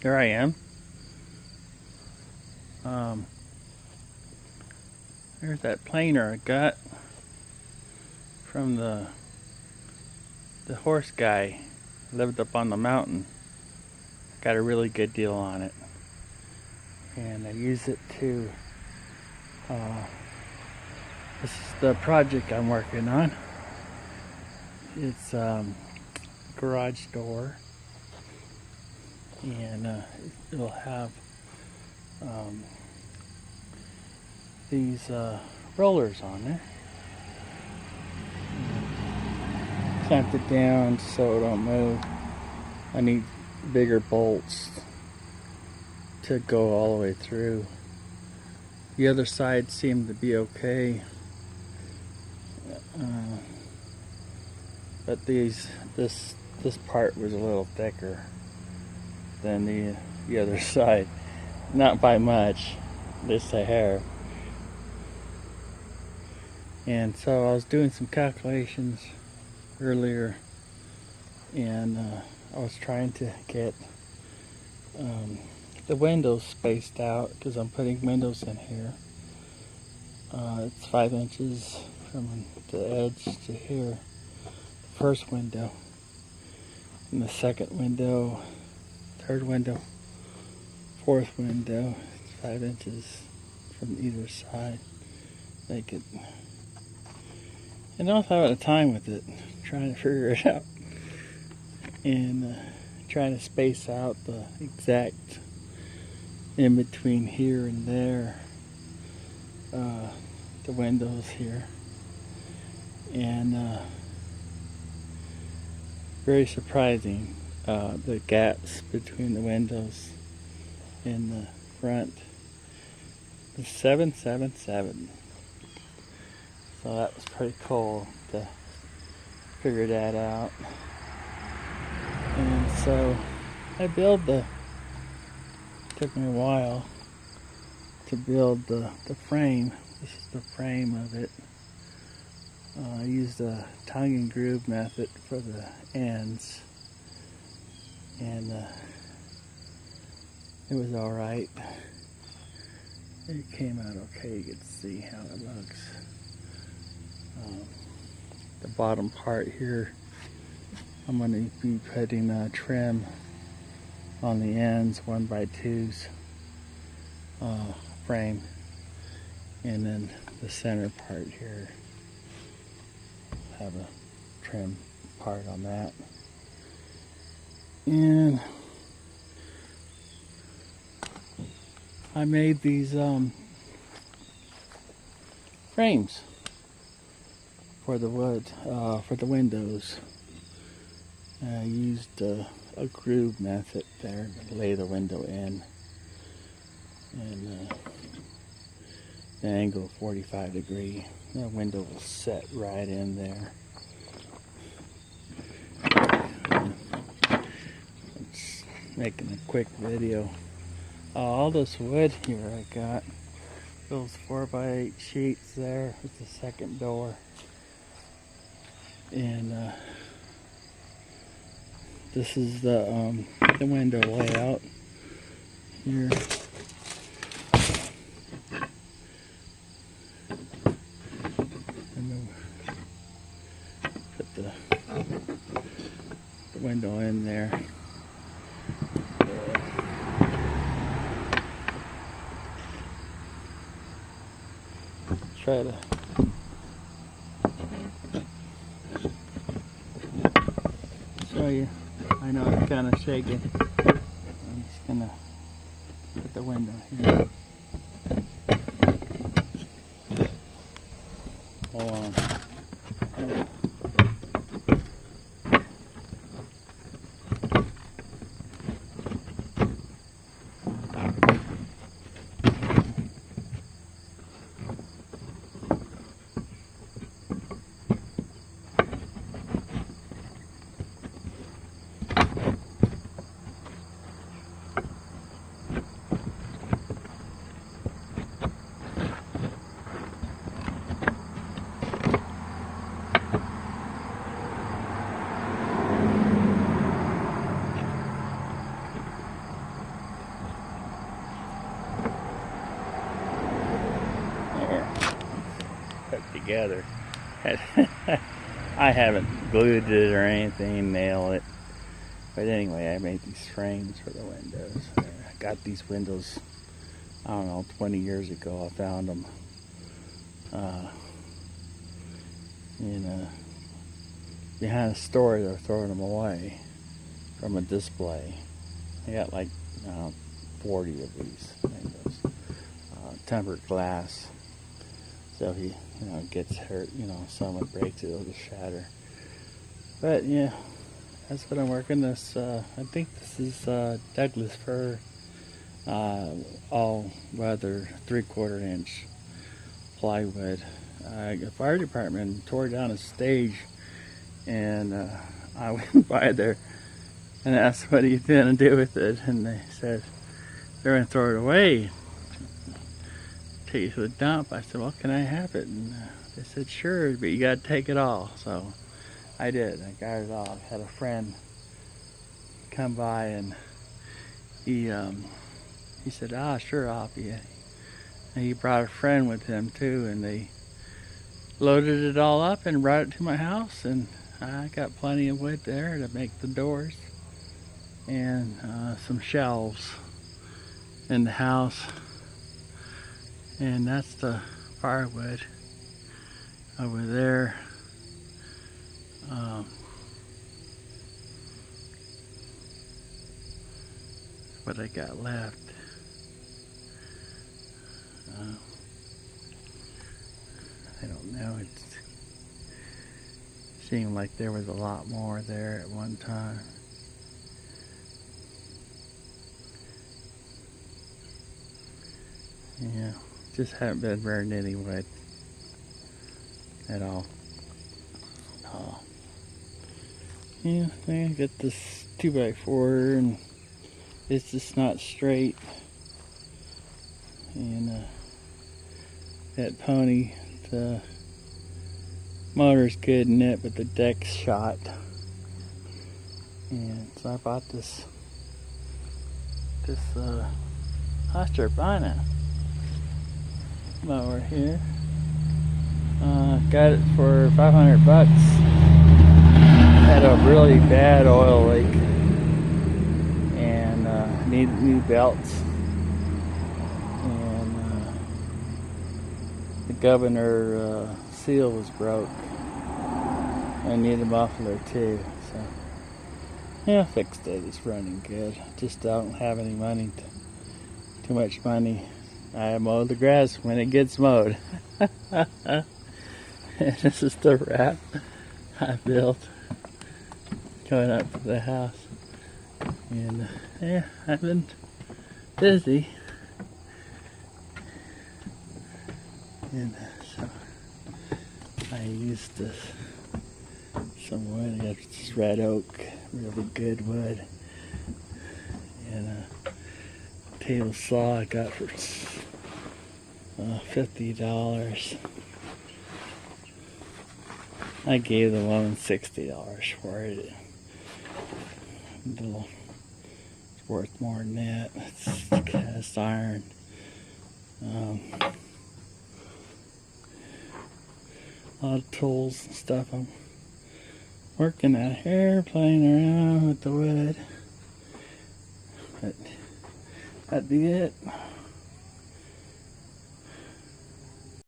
There I am. There's that planer I got from the horse guy. Lived up on the mountain. Got a really good deal on it, and I use it to. This is the project I'm working on. It's garage door, and it'll have these rollers on there. Clamp it down so it don't move. I need bigger bolts to go all the way through. The other side seemed to be okay, but this part was a little thicker than the other side. Not by much, just a hair. And so I was doing some calculations earlier, and I was trying to get the windows spaced out because I'm putting windows in here. It's 5 inches from the edge to here. The first window, and the second window, third window, fourth window. It's 5 inches from either side. Make it. And I was having a time with it, trying to figure it out, and trying to space out the exact in between here and there, the windows here, and very surprising, the gaps between the windows in the front. The 777. So that was pretty cool to figure that out. And so I took me a while to build the frame. This is the frame of it. I used the tongue and groove method for the ends, and it was alright. It came out okay. You can see how it looks. The bottom part here, I'm going to be putting trim on the ends, 1x2s frame, and then the center part here, have a trim part on that. And I made these frames for the wood, for the windows. I used a groove method there to lay the window in, and the angle 45 degree. The window will set right in there. It's making a quick video. All this wood here I got, those 4x8 sheets there with the second door, and this is the window layout here. And then put the window in there. Try to show you. I know it's kind of shaking. I'm just gonna put the window here. Hold on. together. I haven't glued it or anything, nailed it. But anyway, I made these frames for the windows. I got these windows, I don't know, 20 years ago. I found them behind a store. They're throwing them away from a display. I got like 40 of these windows, tempered glass. So he, gets hurt, someone breaks it, it'll just shatter. But yeah, that's what I'm working this. I think this is Douglas fir, all weather 3/4 inch plywood. The fire department tore down a stage, and I went by there and asked what are you going to do with it, and they said they're going to throw it away, take it to the dump. I said, well, can I have it? And they said, sure, but you got to take it all. So I did. I got it all. I had a friend come by, and he said, sure, I'll be it. And he brought a friend with him too, and they loaded it all up and brought it to my house, and I got plenty of wood there to make the doors and some shelves in the house. And that's the firewood over there. What I got left. I don't know. It seemed like there was a lot more there at one time. Yeah, just haven't been burning any wood at all. Yeah, I think I got this 2x4, and it's just not straight. And that pony, the motor's good in it, but the deck's shot. And so I bought this Husqvarna mower here. Got it for 500 bucks. Had a really bad oil leak and needed new belts. And the governor seal was broke. I need a muffler too. So yeah, I fixed it. It's running good. Just don't have any money. Too much money. I mow the grass when it gets mowed. This is the wrap I built going up to the house. And yeah, I've been busy. And so I used some wood. I got this red oak, really good wood. And a table saw I got for $50. I gave the woman $60 for it. It's worth more than that. It's cast iron. A lot of tools and stuff. I'm working out here, playing around with the wood. But that'd be it.